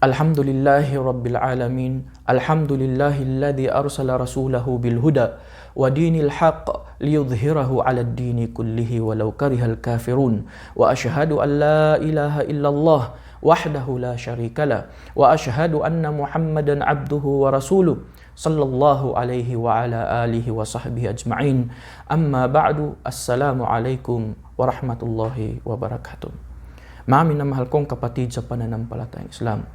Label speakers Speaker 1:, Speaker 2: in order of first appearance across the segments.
Speaker 1: Alhamdulillahi Rabbil Alamin. Alhamdulillahilladzi arsala rasulahu bil huda wa dinil haqq liyudhhirahu 'alad dini kullihi walau karihal kafirun. Wa asyhadu an la ilaha illallah wahdahu la syarikalah wa asyhadu anna Muhammadan 'abduhu wa rasuluh sallallahu alaihi wa ala alihi wa sahbihi ajma'in. Amma ba'du. Assalamu alaikum warahmatullahi wabarakatuh. Mga minamahal kong kapatid sa pananampalatayang Islam,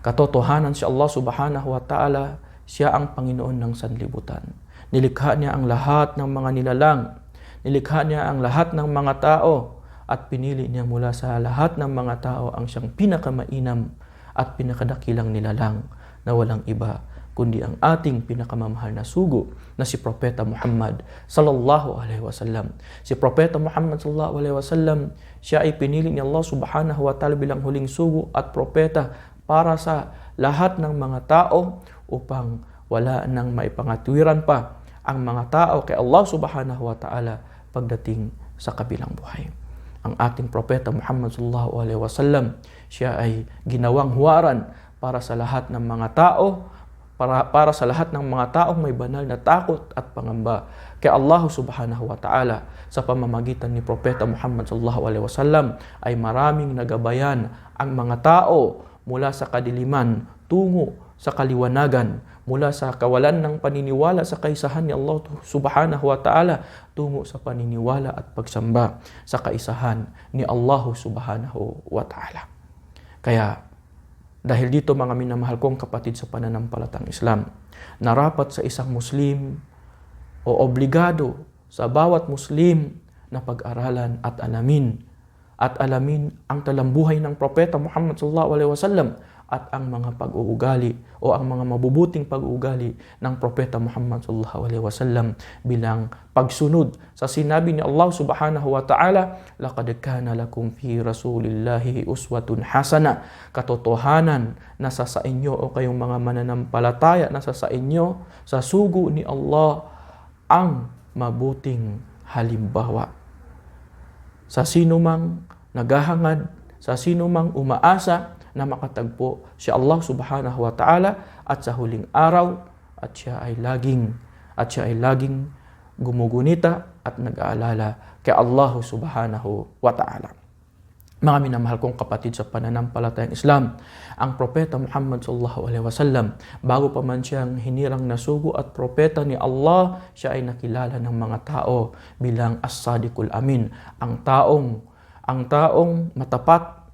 Speaker 1: katotohanan si Allah subhanahu wa ta'ala, siya ang Panginoon ng sanlibutan. Nilikha niya ang lahat ng mga nilalang, nilikha niya ang lahat ng mga tao, at pinili niya mula sa lahat ng mga tao ang siyang pinakamainam at pinakadakilang nilalang na walang iba kundi ang ating pinakamamahal na sugo na si Propeta Muhammad sallallahu alaihi wasallam. Si Propeta Muhammad sallallahu alaihi wasallam, siya ay pinili ni Allah subhanahu wa ta'ala bilang huling sugo at propeta para sa lahat ng mga tao upang wala nang maipangatwiran pa ang mga tao kay Allah subhanahu wa ta'ala pagdating sa kabilang buhay. Ang ating Propeta Muhammad sallallahu alaihi wasallam, siya ay ginawang huwaran para sa lahat ng mga tao, para sa lahat ng mga taong may banal na takot at pangamba kay Allah subhanahu wa ta'ala. Sa pamamagitan ni Propeta Muhammad sallallahu alaihi wasallam ay maraming nagabayan ang mga tao mula sa kadiliman tungo sa kaliwanagan, mula sa kawalan ng paniniwala sa kaisahan ni Allah subhanahu wa ta'ala tungo sa paniniwala at pagsamba sa kaisahan ni Allah subhanahu wa ta'ala. Kaya dahil dito, mga minamahal kong kapatid sa pananampalatang Islam, narapat sa isang Muslim o obligado sa bawat Muslim na pag-aralan at alamin ang talambuhay ng Propeta Muhammad sallallahu alaihi wasallam at ang mga pag-uugali o ang mga mabubuting pag-uugali ng Propeta Muhammad sallallahu alaihi wasallam bilang pagsunod sa sinabi ni Allah subhanahu wa ta'ala, laqad kana lakum fi rasulillahi uswatun hasana. Katotohanan nasa sa inyo o kayong mga mananampalataya, nasa sa inyo sa sugo ni Allah ang mabuting halimbawa sa sinumang naghahangad, sa sinumang umaasa na makatagpo si Allah subhanahu wa ta'ala at sa huling araw, at siya ay laging gumugunita at nag-aalala kay Allah subhanahu wa ta'ala. Mga minamahal kong kapatid sa pananampalatayang Islam, ang Propeta Muhammad sallallahu alaihi wasallam, bago pa man siyang hinirang na sugo at propeta ni Allah, siya ay nakilala ng mga tao bilang as-sadiqul amin, ang taong matapat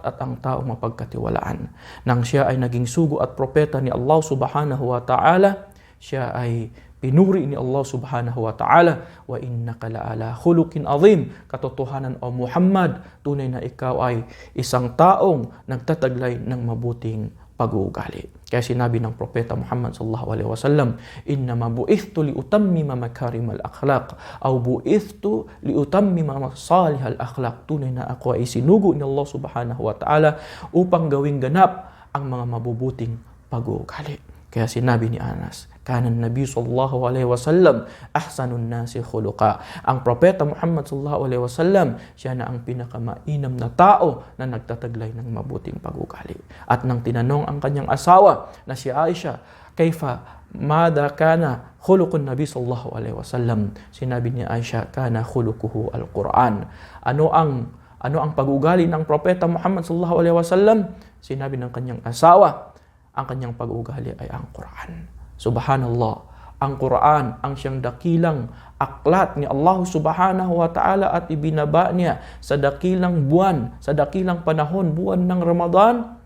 Speaker 1: at ang taong mapagkatiwalaan. Nang siya ay naging sugo at propeta ni Allah subhanahu wa ta'ala, siya ay pinuri ni Allah subhanahu wa ta'ala, wa innaka la'ala khuluqin azim. Katotohanan, o Muhammad, tunay na ikaw ay isang taong nagtataglay ng mabuting pag-uugali. Kaya sinabi ng Propeta Muhammad sallallahu alaihi wasallam, innama bu'ithtu liutammima makarimal akhlaq aw bu'ithtu liutammima masalihal akhlaq. Tunay na ako ay sinugo ni Allah subhanahu wa ta'ala upang gawing ganap ang mga mabubuting pag-uugali. Kaya sinabi ni Anas, kana Nabi sallallahu alaihi wasallam ahsanun nasi khuluqa. Ang Propeta Muhammad sallallahu alaihi wasallam, siya na ang pinakamainam na tao na nagtataglay ng mabuting pag-uugali. At nang tinanong ang kanyang asawa na si Aisha, kaifa mada kana khuluqun Nabi sallallahu alaihi wasallam, sinabi ni Aisha, kana khuluquhu al-Quran. Ano ang pag-uugali ng Propeta Muhammad sallallahu alaihi wasallam? Sinabi ng kanyang asawa, ang kanyang pag-uugali ay ang Quran. Subhanallah, ang Quran ang siyang dakilang aklat ni Allah subhanahu wa ta'ala at ibinaba niya sa dakilang buwan, sa dakilang panahon, buwan ng Ramadan.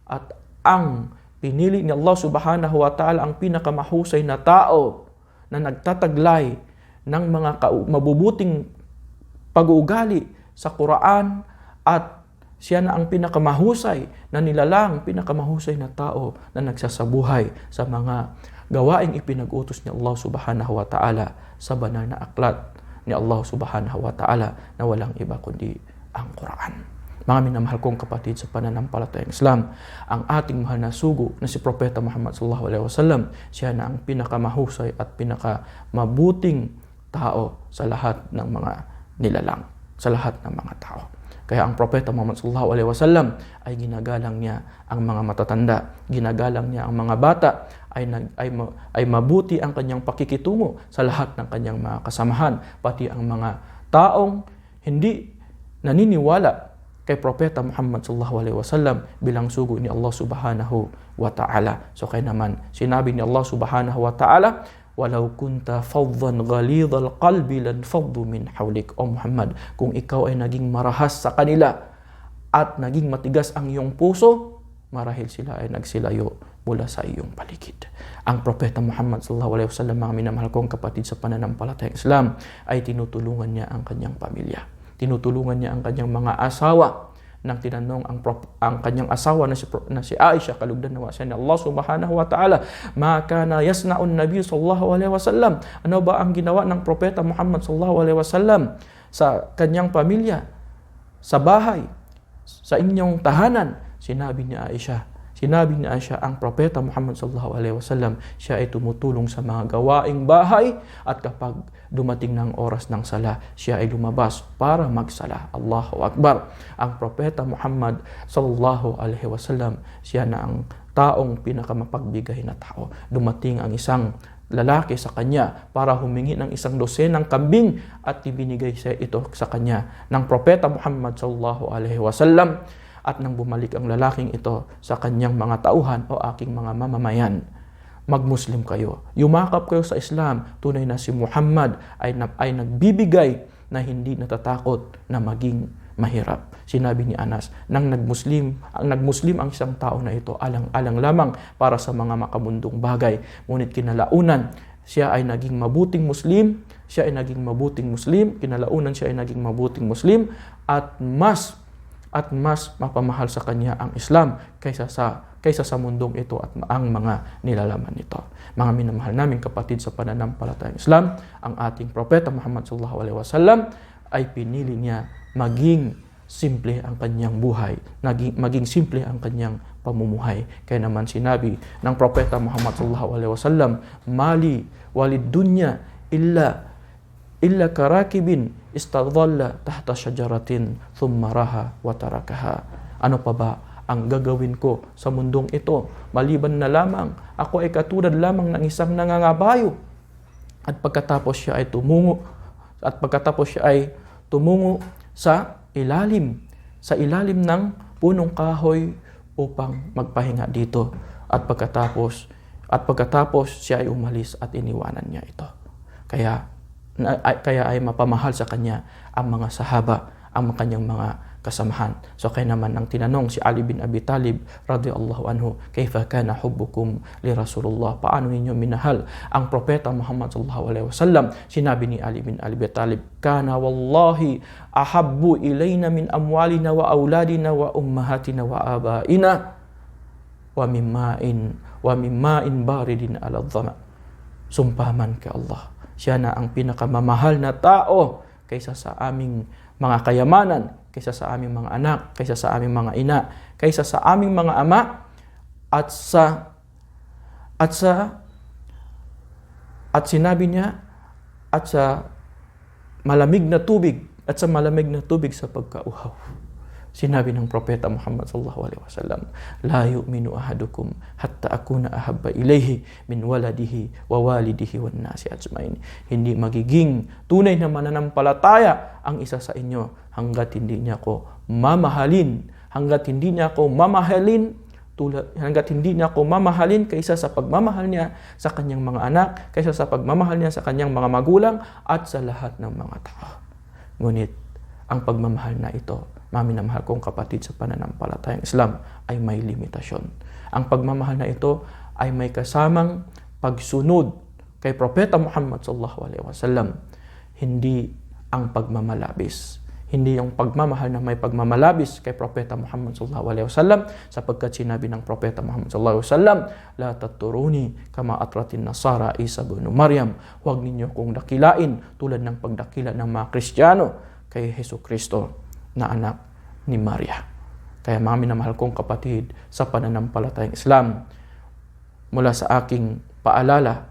Speaker 1: At ang pinili ni Allah subhanahu wa ta'ala ang pinakamahusay na tao na nagtataglay ng mga mabubuting pag-uugali sa Quran, at siya na ang pinakamahusay na nilalang, pinakamahusay na tao na nagsasabuhay sa mga gawaing ipinag-utos ni Allah subhanahu wa ta'ala sa banal na aklat ni Allah subhanahu wa ta'ala na walang iba kundi ang Quran. Mga minamahal kong kapatid sa pananampalatayang Islam, ang ating mahal na sugo na si Propeta Muhammad sallallahu alaihi wasallam, siya na ang pinakamahusay at pinakamabuting tao sa lahat ng mga nilalang, sa lahat ng mga tao. Kaya ang Propeta Muhammad sallallahu alaihi wasallam ay ginagalang niya ang mga matatanda, ginagalang niya ang mga bata, ay mabuti ang kanyang pakikitungo sa lahat ng kanyang mga kasamahan, pati ang mga taong hindi naniniwala kay Propeta Muhammad sallallahu alaihi wasallam bilang sugo ni Allah subhanahu wa ta'ala. So kaya naman sinabi ni Allah subhanahu wa ta'ala, walau kunta faddan ghalidhal qalbi lan faddu min hawlik. O Muhammad, kung ikaw ay naging marahas sa kanila at naging matigas ang iyong puso, marahil sila ay nagsilayo mula sa iyong paligid. Ang Propeta Muhammad sallallahu alaihi wasallam, mga minamahal kong kapatid sa pananampalatayang Islam, ay tinutulungan niya ang kanyang pamilya. Tinutulungan niya ang kanyang mga asawa. Nang tinanong ang kanyang asawa na si Aisha, kalugdan nawa siya ni Allah subhanahu wa ta'ala, ma kana yasna'un nabi sallallahu alaihi wasallam, ano ba ang ginawa ng Propeta Muhammad sallallahu alaihi wasallam sa kanyang pamilya, sa bahay, sa inyong tahanan? Sinabi ni Aisha, ang Propeta Muhammad sallallahu alaihi wasallam, siya ay tumutulong sa mga gawaing bahay, at kapag dumating ng oras ng sala, siya ay lumabas para magsala. Allahu Akbar. Ang Propeta Muhammad sallallahu alaihi wasallam, siya na ang taong pinakamapagbigay na tao. Dumating ang isang lalaki sa kanya para humingi ng isang dosenang kambing, at ibinigay siya ito sa kanya ng Propeta Muhammad sallallahu alaihi wasallam. At nang bumalik ang lalaking ito sa kanyang mga tauhan, o aking mga mamamayan, magmuslim kayo, yumakap kayo sa Islam, tunay na si Muhammad ay nagbibigay na hindi natatakot na maging mahirap. Sinabi ni Anas, nang nagmuslim ang isang tao na ito, alang-alang lamang para sa mga makamundong bagay, ngunit kinalaunan siya ay naging mabuting Muslim, kinalaunan siya ay naging mabuting Muslim, at mas mapamahal sa kanya ang Islam kaysa sa mundong ito at ang mga nilalaman nito. Mga minamahal naming kapatid sa pananampalatayang Islam, ang ating Propeta Muhammad sallallahu alaihi wasallam ay pinili niya maging simple ang kanyang buhay, maging simple ang kanyang pamumuhay. Kaya naman sinabi ng Propeta Muhammad sallallahu alaihi wasallam, mali walid dunya illa karakibin istadhalla tahta syajaratin thumma raha wa tarakaha. Ano pa ba ang gagawin ko sa mundong ito, maliban na lamang ako ay katulad lamang ng isang nangangabayo, at pagkatapos siya ay tumungo sa ilalim ng punong kahoy upang magpahinga dito, at pagkatapos siya ay umalis at iniwanan niya ito. Kaya ay mapamahal sa kanya ang mga sahaba, ang kanyang mga kasamahan. So kaya naman ang tinanong si Ali bin Abi Talib radhiyallahu anhu, kaifa kana hubbukum li Rasulullah? Paano ninyo minahal ang Propeta Muhammad sallallahu alaihi wasallam? Sinabi ni Ali bin Abi Talib, kana wallahi ahabbu ilayna min amwalina wa auladina wa ummahatina wa abaina wa mimma'in baridin ala dhama. Sumpaman kay Allah, siya na ang pinakamamahal na tao kaysa sa aming mga kayamanan, kaysa sa aming mga anak, kaysa sa aming mga ina, kaysa sa aming mga ama, at sinabi niya, at sa malamig na tubig sa pagkauhaw. Sinabi ng Propeta Muhammad sallallahu alaihi wasallam, la yu'minu ahadukum hatta akuna ahabba ilayhi min waladihi wa walidihi wan nasi ajmain. Hindi magiging tunay na mananampalataya ang isa sa inyo hangga't hindi niya ako mamahalin, hangga't hindi niya ako mamahalin kaysa sa pagmamahal niya sa kanyang mga anak, kaysa sa pagmamahal niya sa kanyang mga magulang at sa lahat ng mga tao. Ngunit ang pagmamahal na ito, maminamahal kong kapatid sa pananampalatayang Islam, ay may limitasyon. Ang pagmamahal na ito ay may kasamang pagsunod kay Propeta Muhammad sallallahu alaihi wasallam. Hindi ang pagmamalabis. Hindi yung pagmamahal na may pagmamalabis kay Propeta Muhammad sallallahu alaihi wasallam, sapagkat sinabi ng Propeta Muhammad sallallahu alaihi wasallam, la taturuni kama atratin nasara Isa ibn Maryam. Huwag ninyo kong dakilain tulad ng pagdakila ng mga Kristiyano kay Hesukristo na anak ni Maria. Kaya mga minamahal kong kapatid sa pananampalatayang Islam, mula sa aking paalala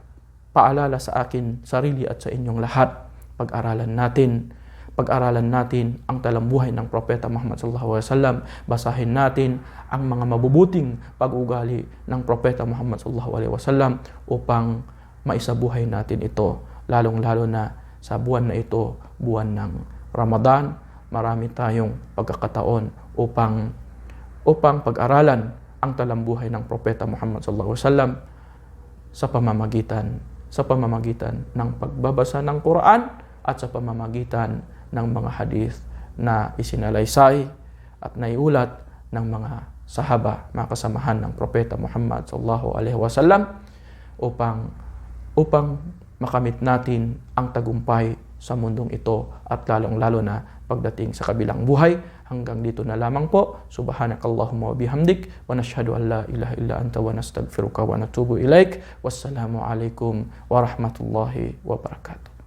Speaker 1: sa akin sarili at sa inyong lahat, pag-aralan natin pag-aralan natin ang talambuhay ng Propeta Muhammad sallallahu alaihi wasallam, basahin natin ang mga mabubuting pag-ugali ng Propeta Muhammad sallallahu alaihi wasallam upang maisabuhay natin ito, lalong-lalo na sa buwan na ito, buwan ng Ramadan. Marami tayong pagkakataon upang pag-aralan ang talambuhay ng Propeta Muhammad sallallahu alaihi wasallam sa pamamagitan ng pagbabasa ng Quran at sa pamamagitan ng mga hadith na isinalaysay at naiulat ng mga sahaba, mga kasamahan ng Propeta Muhammad sallallahu alaihi wasallam upang makamit natin ang tagumpay sa mundong ito at lalong-lalo na pagdating sa kabilang buhay. Hanggang dito na lamang po. Subhanakallahumma wa bihamdik wa nashhadu an la ilaha illa anta wa nastaghfiruka wa natubu ilaik. Wassalamu alaikum warahmatullahi wabarakatuh.